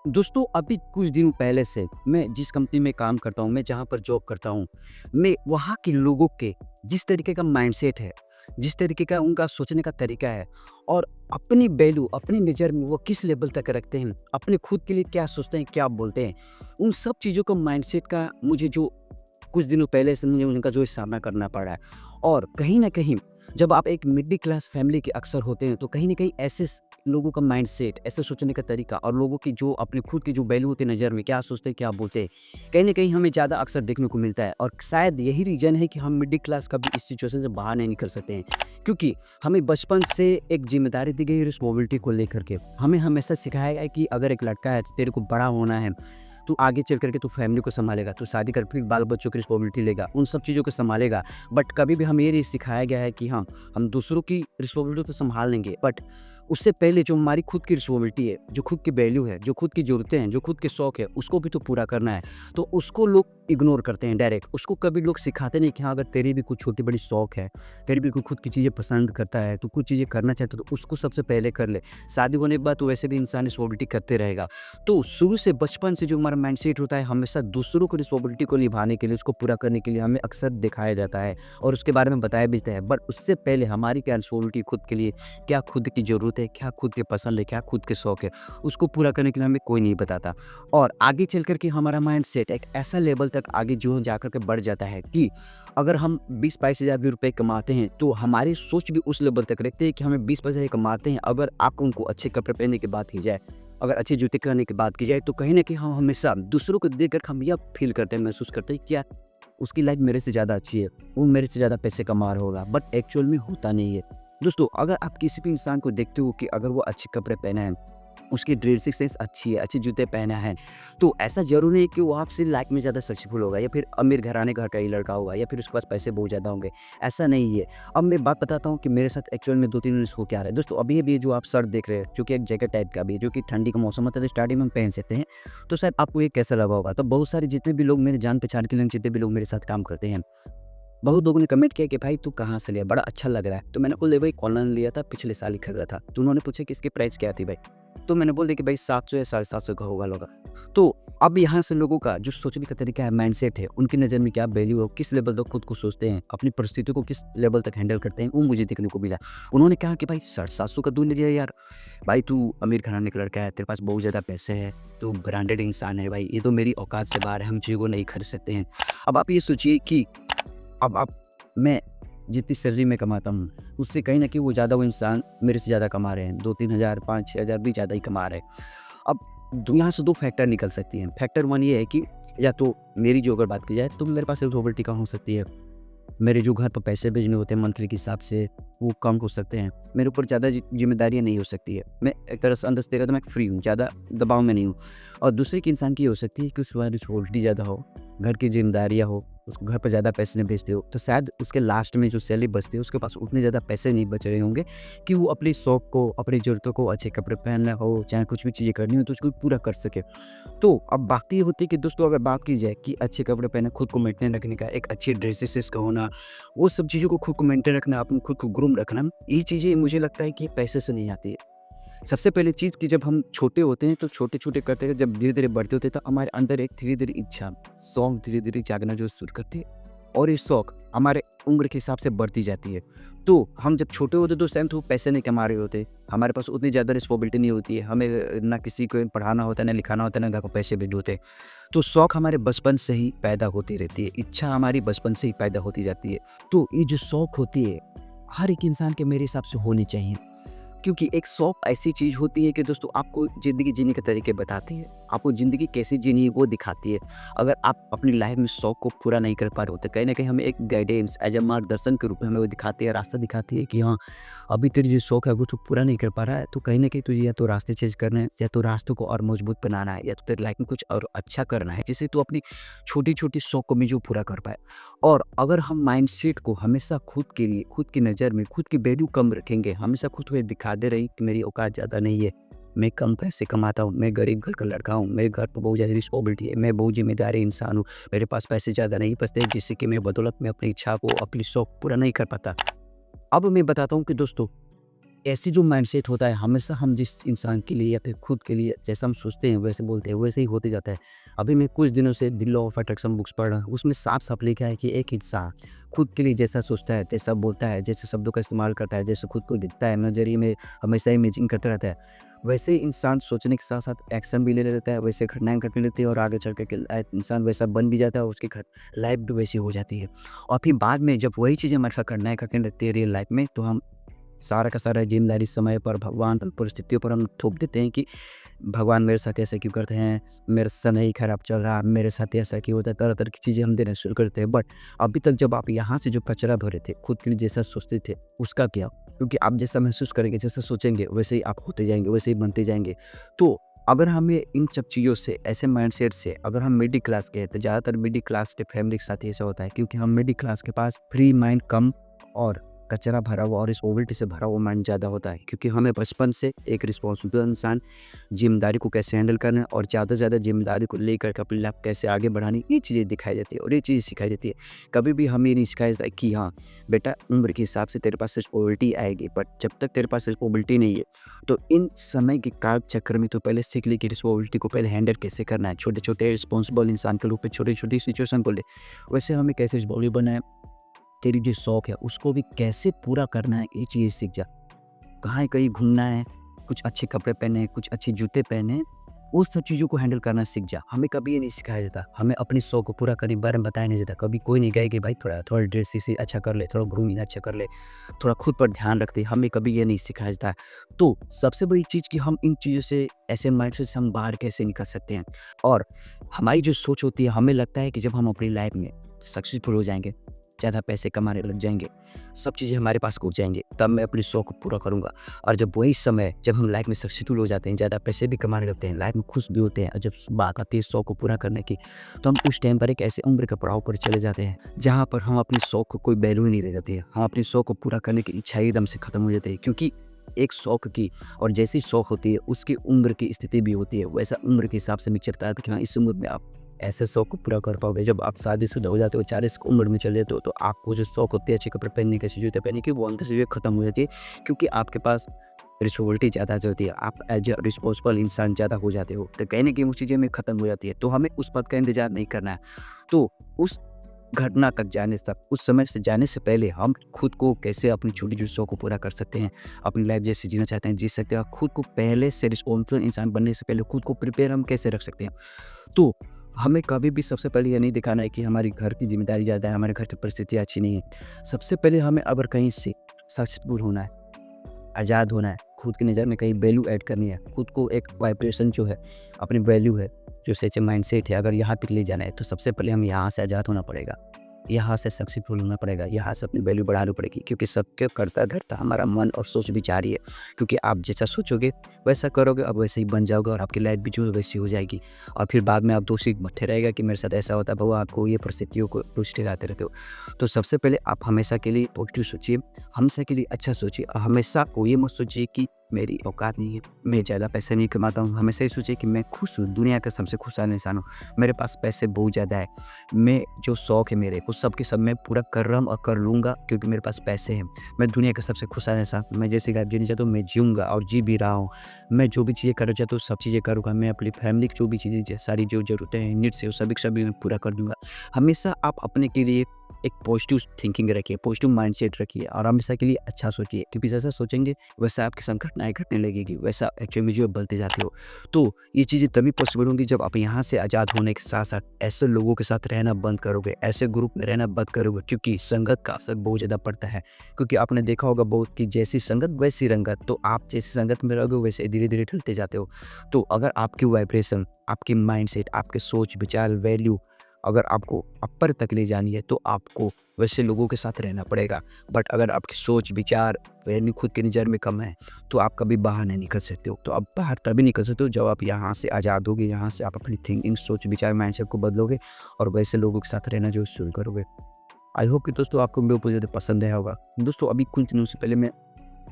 दोस्तों, अभी कुछ दिनों पहले से मैं जिस कंपनी में काम करता हूँ, मैं जहाँ पर जॉब करता हूँ, मैं वहाँ के लोगों के जिस तरीके का माइंडसेट है, जिस तरीके का उनका सोचने का तरीका है और अपनी वैल्यू, अपनी नज़र में वो किस लेवल तक रखते हैं, अपने खुद के लिए क्या सोचते हैं, क्या बोलते हैं, उन सब चीज़ों का माइंडसेट का मुझे जो कुछ दिनों पहले से मुझे उनका जो है सामना करना पड़ा है। और कहीं न कहीं जब आप एक मिडिल क्लास फैमिली के अक्सर होते हैं, तो कहीं न कहीं ऐसे लोगों का माइंडसेट, ऐसे सोचने का तरीका और लोगों की जो अपने खुद की जो वैल्यू होती है नज़र में, क्या सोचते हैं, क्या बोलते हैं, कहीं न कहीं हमें ज़्यादा अक्सर देखने को मिलता है। और शायद यही रीज़न है कि हम मिडिल क्लास कभी इस सिचुएशन से बाहर नहीं निकल सकते हैं। क्योंकि हमें बचपन से एक ज़िम्मेदारी दी गई है रिस्पॉन्सिबिलिटी को लेकर के। हमें हमेशा सिखाया गया है कि अगर एक लड़का है, तो तेरे को बड़ा होना है, तू आगे चल कर के तू फैमिली को सँभालेगा, तू शादी कर फिर बाल-बच्चों की रिस्पॉन्सिबिलिटी लेगा, उन सब चीज़ों को सँभालेगा। बट कभी भी हमें ये नहीं सिखाया गया है कि हाँ, हम दूसरों की रिस्पॉन्सिबिलिटी तो सँभाल लेंगे, बट उससे पहले जो हमारी खुद की रिस्पॉन्सिबिलिटी है, जो खुद की वैल्यू है, जो खुद की ज़रूरतें हैं, जो खुद के शौक है, उसको भी तो पूरा करना है। तो उसको लोग इग्नोर करते हैं डायरेक्ट। उसको कभी लोग सिखाते नहीं कि हाँ, अगर तेरी भी कुछ छोटी-बड़ी शौक है, तेरी भी कोई खुद की चीज़ें पसंद करता है, तू कुछ चीज़ें करना चाहता है, तो उसको सबसे पहले कर ले। शादी होने के बाद तो वैसे भी इंसान रिस्पॉन्सिबिलिटी करते रहेगा। तो शुरू से बचपन से जो हमारा माइंडसेट होता है, हमेशा दूसरों को रिस्पॉन्सिबिलिटी को निभाने के लिए, उसको पूरा करने के लिए हमें अक्सर दिखाया जाता है और उसके बारे में बताया भी जाता है। बट उससे पहले हमारी क्या रिस्पॉन्सिबिलिटी खुद के लिए, क्या खुद की ज़रूरत है, क्या खुद के पसंद है, क्या खुद के शौक है, उसको पूरा करने के लिए हमें कोई नहीं बताता। और आगे चल कर के हमारा माइंडसेट एक ऐसा लेवल तक आगे जो जाकर के बढ़ जाता है कि अगर हम 20-22 हज़ार भी रुपए कमाते हैं, तो हमारी सोच भी उस लेवल तक रखते हैं कि हमें 20 पैसे कमाते हैं, अगर आप उनको अच्छे कपड़े पहनने की बात की जाए, अगर अच्छे जूते पहनने की बात की जाए, तो कहीं न कहीं हम हमेशा दूसरों को देख कर हम यह फ़ील करते हैं, महसूस करते हैं कि यार उसकी लाइफ़ मेरे से ज़्यादा अच्छी है, वो मेरे से ज़्यादा पैसे कमा रहा होगा, बट एक्चुअल में होता नहीं है। दोस्तों, अगर आप किसी भी इंसान को देखते हो कि अगर वो अच्छे कपड़े पहना है, उसकी ड्रेसिंग सेंस अच्छी है, अच्छे जूते पहना है, तो ऐसा ज़रूर नहीं है कि वो आपसे लाइफ़ में ज़्यादा सक्सेसफुल होगा या फिर अमीर घराने घर का ही लड़का होगा या फिर उसके पास पैसे बहुत ज़्यादा होंगे, ऐसा नहीं है। अब मैं बात बताता हूँ कि मेरे साथ एक्चुअल में 2-3 दिन हो क्या रहा है। दोस्तों, अभी-अभी जो आप शर्ट देख रहे हैं, जो कि एक जैकेट टाइप का भी है, जो कि ठंडी का मौसम होता है, तो स्टार्टिंग में हम पहन सकते हैं, तो शायद आपको ये कैसा लगा होगा। तो बहुत सारे जितने भी लोग मेरे जान-पहचान के लोग, जितने भी लोग मेरे साथ काम करते हैं, बहुत लोगों ने कमेंट किया कि भाई तू कहाँ से लिया? बड़ा अच्छा लग रहा है। तो मैंने बोला भाई ऑनलाइन लिया था, पिछले साल ही खरीदा था। तो उन्होंने पूछा कि इसकी प्राइस क्या थी भाई? तो मैंने बोल दिया कि भाई 700 या 750 का होगा। तो अब यहाँ से लोगों का जो सोचने का तरीका है, माइंडसेट है, उनकी नज़र में क्या वैल्यू है, किस लेवल तक खुद को सोचते हैं, अपनी परिस्थितियों को किस लेवल तक हैंडल करते हैं, वो मुझे देखने को मिला। उन्होंने कहा कि भाई 750 का तू ले लिया यार, भाई तू अमीर घराने का लड़का है, तेरे पास बहुत ज़्यादा पैसे हैं, तू ब्रांडेड इंसान है भाई, ये तो मेरी औकात से बाहर है, हम चीज़ों को नहीं खरीद सकते हैं। अब आप ये सोचिए कि अब आप मैं जितनी सैलरी मैं कमाता हूँ, उससे कहीं न कहीं वो ज़्यादा वो इंसान मेरे से ज़्यादा कमा रहे हैं। 2-3 हज़ार, 5-6 हज़ार भी ज़्यादा ही कमा रहे हैं। अब यहाँ से 2 फैक्टर निकल सकती हैं। फैक्टर 1 ये है कि या तो मेरी जो अगर बात की जाए, तो मेरे पास रिस्पॉन्सिबिलिटी कम हो सकती है। मेरे जो घर पर पैसे भेजने होते हैं मंथली के हिसाब से, वो कम हो सकते हैं। मेरे ऊपर ज़्यादा ज़िम्मेदारियाँ नहीं हो सकती है। मैं एक तरह से अंदर से देखा तो मैं फ्री हूँ, ज़्यादा दबाव में नहीं हूँ। और दूसरे के इंसान की ये हो सकती है कि उसके पास रिस्पॉन्सिबिलिटी ज़्यादा हो, घर की ज़िम्मेदारियाँ हो, उसको घर पर ज़्यादा पैसे नहीं भेजते हो, तो शायद उसके लास्ट में जो सैलरी बचती है, उसके पास उतने ज़्यादा पैसे नहीं बच रहे होंगे कि वो अपने शौक को, अपनी ज़रूरतों को, अच्छे कपड़े पहनना हो, चाहे कुछ भी चीज़ें करनी हो, तो उसको पूरा कर सके। तो अब बात ये होती है कि दोस्तों, अगर बात की जाए कि अच्छे कपड़े पहने, खुद को मेंटेन रखने का, एक अच्छी ड्रेसेस सेंस का होना, वो सब चीज़ों को खुद को मेंटेन रखना, अपने खुद को ग्रूम रखना, ये चीज़ें मुझे लगता है कि ये पैसे से नहीं आती है। सबसे पहली चीज़ कि जब हम छोटे होते हैं, तो छोटे-छोटे करते हैं, जब धीरे-धीरे बढ़ते होते हैं, तो हमारे अंदर एक धीरे-धीरे इच्छा, शौक धीरे-धीरे जागना जो शुरू करती है और ये शौक हमारे उम्र के हिसाब से बढ़ती जाती है। तो हम जब छोटे होते, तो उस टाइम तो पैसे नहीं कमा रहे होते, हमारे पास उतनी ज़्यादा रिस्पॉन्सिबिलिटी नहीं होती है, हमें ना किसी को पढ़ाना होता है, ना लिखाना होता है, ना घर को पैसे भेजने होते। तो शौक हमारे बचपन से ही पैदा होती रहती है, इच्छा हमारी बचपन से ही पैदा होती जाती है। तो ये जो शौक होती है, हर एक इंसान के मेरे हिसाब से होनी चाहिए। क्योंकि एक शौक ऐसी चीज़ होती है कि दोस्तों आपको ज़िंदगी जीने के तरीके बताती है, आपको ज़िंदगी कैसे जीनी है वो दिखाती है। अगर आप अपनी लाइफ में शौक को पूरा नहीं कर पा रहे हो, तो कहीं न कहीं हमें एक गाइडेंस एज़ अ मार्गदर्शन के रूप में हमें वो दिखाती है, रास्ता दिखाती है कि हाँ, अभी तेरी जो शौक है वो तू पूरा नहीं कर पा रहा है, तो कहीं न कहीं तुझे या तो रास्ते चेंज करने हैं, या तो रास्तों को और मजबूत बनाना है, या तो तेरी लाइफ में कुछ और अच्छा करना है, जिससे तू अपनी छोटी-छोटी शौक को भी जो पूरा कर पाए। और अगर हम माइंडसेट को हमेशा खुद के लिए, खुद की नज़र में, खुद की वैल्यू कम रखेंगे, हमेशा खुद को ये दिखाते रहें कि मेरी औकात ज़्यादा नहीं है, मैं कम पैसे कमाता हूँ, मैं गरीब घर का लड़का हूँ, मेरे घर पे बहुत ज़्यादा रिस्पॉन्सिबिलिटी है, मैं बहुत ज़िम्मेदारी इंसान हूँ, मेरे पास पैसे ज़्यादा नहीं बचते, जिससे कि मैं बदौलत में अपनी इच्छा को, अपनी शौक पूरा नहीं कर पाता। अब मैं बताता हूँ कि दोस्तों, ऐसी जो माइंडसेट होता है हमेशा हम जिस इंसान के लिए या फिर खुद के लिए जैसा हम सोचते हैं वैसे बोलते हैं वैसे ही होते जाता है। अभी मैं कुछ दिनों से the law of attraction books पढ़ रहा हूँ, उसमें साफ-साफ लिखा है कि एक इंसान खुद के लिए जैसा सोचता है, जैसा बोलता है, जैसे शब्दों का इस्तेमाल करता है, जैसे खुद को दिखता है, नज़रिए में हमेशा इमेजिन करता रहता है, वैसे ही इंसान सोचने के साथ-साथ एक्शन भी ले लेता है, वैसे घटनाएँ घटने लगती है और आगे चल के इंसान वैसा बन भी जाता है और उसकी लाइफ़ भी वैसी हो जाती है। और फिर बाद में जब वही चीज़ें हमारे साथ घटनाएँ घटने लगती है रियल लाइफ़ में, तो हम सारा का सारा ज़िम्मेदारी समय पर, भगवान पर, परिस्थितियों पर हम थोप देते हैं कि भगवान मेरे साथ ऐसा क्यों करते हैं? मेरा समय खराब चल रहा है, मेरे साथ ऐसा क्यों होता है? तरह-तरह की चीज़ें हम देना शुरू करते हैं। बट अभी तक जब आप यहाँ से जो कचरा भरे थे, खुद के लिए जैसा सोचते थे, उसका क्या? क्योंकि आप जैसा महसूस करेंगे, जैसा सोचेंगे, वैसे ही आप होते जाएँगे, वैसे ही बनते जाएँगे। तो अगर हमें इन सब चीज़ों से, ऐसे माइंडसेट से अगर हम मिडिल क्लास के हैं, तो ज़्यादातर मिडिल क्लास के फैमिली के साथ ही ऐसा होता है क्योंकि हम मिडिल क्लास के पास फ्री माइंड कम और कचरा भरा हुआ और रिस्पॉन्सिबिलिटी से भरा हुआ माइंड ज़्यादा होता है क्योंकि हमें बचपन से एक रिस्पॉन्सिबल इंसान जिम्मेदारी को कैसे हैंडल करना है और ज़्यादा से ज़्यादा जिम्मेदारी को लेकर के अपनी लाइफ कैसे आगे बढ़ानी, ये चीज़ें दिखाई देती है और ये चीज़ सिखाई जाती है। कभी भी हमें ये नहीं सिखाया जाता है कि हाँ बेटा, उम्र के हिसाब से तेरे पास रिस्पॉन्सिबिलिटी आएगी, बट जब तक तेरे पास रिस्पॉन्सिबिलिटी नहीं है तो इन समय के काल चक्र में तो पहले सीख ली कि रिस्पॉन्सिबिलिटी को पहले हैंडल कैसे करना है। छोटे छोटे रिस्पॉन्सिबल इंसान के रूप में छोटी छोटी सिचुएशन को ले, वैसे हमें कैसे रिस्पॉन्सिबल बनना है, तेरी जो शौक है उसको भी कैसे पूरा करना है, ये चीज़ें सीख जा। कहाँ कहीं घूमना है, कुछ अच्छे कपड़े पहने हैं, कुछ अच्छे जूते पहने हैं, वो सब चीज़ों को हैंडल करना सीख जा। हमें कभी ये नहीं सिखाया जाता, हमें अपनी शौक को पूरा करने के बारे में बताया नहीं जाता। कभी कोई नहीं कहे कि भाई थोड़ा थोड़ा ड्रेस इसे अच्छा कर ले, थोड़ा घूम अच्छा कर ले, थोड़ा खुद पर ध्यान रखते, हमें कभी ये नहीं सिखाया जाता। तो सबसे बड़ी चीज़ कि हम इन चीज़ों से, ऐसे माइंडसेट से हम बाहर कैसे निकल सकते हैं। और हमारी जो सोच होती है, हमें लगता है कि जब हम अपनी लाइफ में सक्सेसफुल हो जाएंगे, ज़्यादा पैसे कमाने लग जाएंगे, सब चीज़ें हमारे पास हो जाएंगे, तब मैं अपने शौक को पूरा करूँगा। और जब वही समय, जब हम लाइफ में सक्सेसफुल हो जाते हैं, ज़्यादा पैसे भी कमाने लगते हैं, लाइफ में खुश भी होते हैं, और जब बात आती है शौक को पूरा करने की, तो हम उस टाइम पर एक ऐसे उम्र के पड़ाव पर चले जाते हैं जहाँ पर हम अपने शौक को कोई वैल्यू ही नहीं रह जाती है। हम अपने शौक को पूरा करने की इच्छा ही एकदम से खत्म हो जाती है क्योंकि एक शौक की, और जैसी शौक होती है उसकी उम्र की स्थिति भी होती है, वैसा उम्र के हिसाब से मिचरता है कि हाँ इस उम्र में आप ऐसे शौक को पूरा कर पाओगे। जब आप शादीशुदा हो जाते हो, 40 की उम्र में चले जाते हो, तो आपको जो शौक होती है अच्छे कपड़े पहनने की, अच्छे जूते पहनने की, वो अंदर से जो है खत्म हो जाती है क्योंकि आपके पास रिस्पॉन्सिबिलिटी ज़्यादा हो जाती है, आप एज अ रिस्पॉन्सिबल इंसान ज़्यादा हो जाते हो, तो कहीं ना कहीं वो चीज़ें में खत्म हो जाती है। तो हमें उस बात का इंतजार नहीं करना है। तो उस घटना तक जाने तक, उस समय से जाने से पहले हम खुद को कैसे अपनी छोटी-छोटी शौक को पूरा कर सकते हैं, अपनी लाइफ जैसे जीना चाहते हैं जी सकते हैं, और खुद को पहले से रिस्पॉन्सिबल इंसान बनने से पहले खुद को प्रिपेयर हम कैसे रख सकते हैं। तो हमें कभी भी सबसे पहले ये नहीं दिखाना है कि हमारी घर की ज़िम्मेदारी ज़्यादा है, हमारे घर की परिस्थिति अच्छी नहीं है। सबसे पहले हमें अगर कहीं से सक्सेसफुल होना है, आज़ाद होना है, खुद की नज़र में कहीं वैल्यू ऐड करनी है, खुद को एक वाइब्रेशन जो है, अपनी वैल्यू है, जो सच्चे माइंडसेट है, अगर यहाँ तक ले जाना है, तो सबसे पहले हमें यहाँ से आज़ाद होना पड़ेगा। यहाँ से सक्सेसफुल होना पड़ेगा, यहाँ से अपनी वैल्यू बढ़ानी पड़ेगी क्योंकि सबके करता-धरता हमारा मन और सोच विचार ही है। क्योंकि आप जैसा सोचोगे, वैसा करोगे, अब वैसे ही बन जाओगे और आपकी लाइफ भी जो है वैसी हो जाएगी। और फिर बाद में आप दोषी ठहराएगा कि मेरे साथ ऐसा होता है, भगवान आपको ये परिस्थितियों को रोज़ ठहराते रहते हो। तो सबसे पहले आप हमेशा के लिए पॉजिटिव सोचिए, हमेशा के लिए अच्छा सोचिए, और हमेशा को ये मत सोचिए कि मेरी औकात नहीं है, मैं ज़्यादा पैसे नहीं कमाता हूँ। हमेशा ये सोचिए कि मैं खुश हूँ, दुनिया का सबसे खुशहाल इंसान हूँ, मेरे पास पैसे बहुत ज़्यादा है, मैं जो शौक है मेरे, वो सब के सब मैं पूरा कर रहा हूँ और कर लूँगा क्योंकि मेरे पास पैसे हैं। मैं दुनिया का सबसे खुशहाल इंसान, मैं जैसी लाइफ जीना चाहता हूँ मैं जीऊँगा और जी भी रहा हूँ। मैं जो भी चीज़ें करना चाहता हूँ सब चीज़ें करूँगा। मैं अपनी फैमिली की जो भी चीज़ें, सारी जो ज़रूरतें हैं, नीड्स है, वो सभी के सभी मैं पूरा कर दूँगा। हमेशा आप अपने के लिए एक पॉजिटिव थिंकिंग रखिए, पॉजिटिव माइंडसेट रखिए और हमेशा के लिए अच्छा सोचिए क्योंकि जैसा सोचेंगे वैसा आपके संग घटनाएँ घटने लगेगी, वैसा एक्चुअल में जो है बढ़ते जाते हो। तो ये चीज़ें तभी पॉसिबल होंगी जब आप यहाँ से आज़ाद होने के साथ-साथ ऐसे लोगों के साथ रहना बंद करोगे, ऐसे ग्रुप में रहना बंद करोगे क्योंकि संगत का असर बहुत ज़्यादा पड़ता है। क्योंकि आपने देखा होगा बहुत कि जैसी संगत वैसी रंगत, तो आप जैसी संगत में रहोगे वैसे धीरे-धीरे ढलते जाते हो। तो अगर आपकी वाइब्रेशन, आपकी माइंडसेट, आपके सोच, विचार, वैल्यू अगर आपको ऊपर तक ले जानी है तो आपको वैसे लोगों के साथ रहना पड़ेगा। बट अगर आपकी सोच, विचार, वैल्यू खुद की नज़र में कम है तो आप कभी बाहर नहीं निकल सकते हो। तो आप बाहर तभी निकल सकते हो जब आप यहाँ से आज़ाद होगे, यहाँ से आप अपनी थिंकिंग, सोच, विचार, माइंडसेट को बदलोगे और वैसे लोगों के साथ रहना जो शुरू करोगे। आई होप कि दोस्तों आपको वीडियो बहुत ज़्यादा पसंद आया होगा। दोस्तों अभी कुछ दिनों से पहले मैं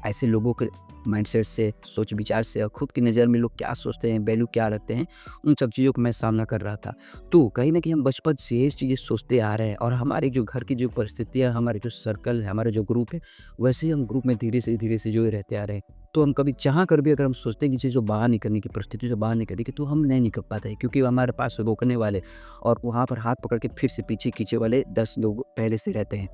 ऐसे लोगों के माइंडसेट से, सोच विचार से और खुद की नज़र में लोग क्या सोचते हैं, वैल्यू क्या रखते हैं, उन सब चीज़ों को मैं सामना कर रहा था। तो कहीं न कहीं हम बचपन से ये चीज़ें सोचते आ रहे हैं और हमारे जो घर की जो परिस्थितियाँ, हमारे जो सर्कल है, हमारा जो ग्रुप है, वैसे ही हम ग्रुप में धीरे से जो है रहते आ रहे हैं। तो हम कभी चाह कर भी अगर हम सोचते हैं कि चीज़ों बाहर निकलने की, परिस्थिति से बाहर निकलने की, तो हम नहीं निकल पाते हैं क्योंकि हमारे पास रोकने वाले और वहाँ पर हाथ पकड़ के फिर से पीछे खींचे वाले 10 लोग पहले से रहते हैं।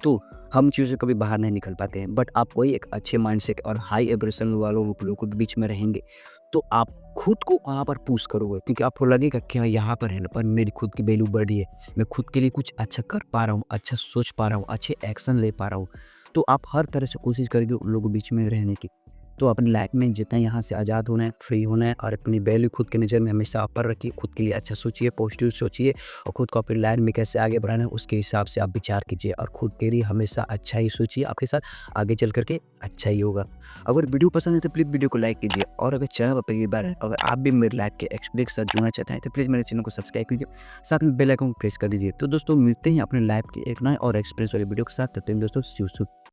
तो हम चीज़ों से कभी बाहर नहीं निकल पाते हैं। बट आप वही एक अच्छे माइंडसेट और हाई वाइब्रेशन वालों लोगों के बीच में रहेंगे, तो आप खुद को वहाँ पर पुश करोगे क्योंकि आपको लगेगा कि हाँ, यहाँ पर है ना, पर मेरी खुद की वैल्यू बढ़ी है। मैं खुद के लिए कुछ अच्छा कर पा रहा हूँ, अच्छा सोच पा रहा हूँ, अच्छे एक्शन ले पा रहा हूँ। तो आप हर तरह से कोशिश करेंगे उन लोगों के बीच में रहने की। तो अपनी लाइफ में जितना यहाँ से आज़ाद होना है, फ्री होना है और अपनी वैल्यू खुद की नज़र में हमेशा अपर रखिए। खुद के लिए अच्छा सोचिए, पॉजिटिव सोचिए और खुद को अपनी लाइन में कैसे आगे बढ़ाना है उसके हिसाब से आप विचार कीजिए और खुद के लिए हमेशा अच्छा ही सोचिए। आपके साथ आगे चल कर के अच्छा ही होगा। अगर वीडियो पसंद है तो प्लीज़ वीडियो को लाइक कीजिए और अगर चैनल पर पहली बार है, अगर आप भी मेरे लाइफ के एक्सपीरियंस के साथ जुड़ना चाहते हैं तो प्लीज़ मेरे चैनल को सब्सक्राइब कीजिए, साथ में बेल आइकन को प्रेस कर दीजिए। तो दोस्तों मिलते हैं अपने लाइफ के एक नए और एक्सपीरियंस वाले वीडियो के साथ। तब तक दोस्तों सी यू सून।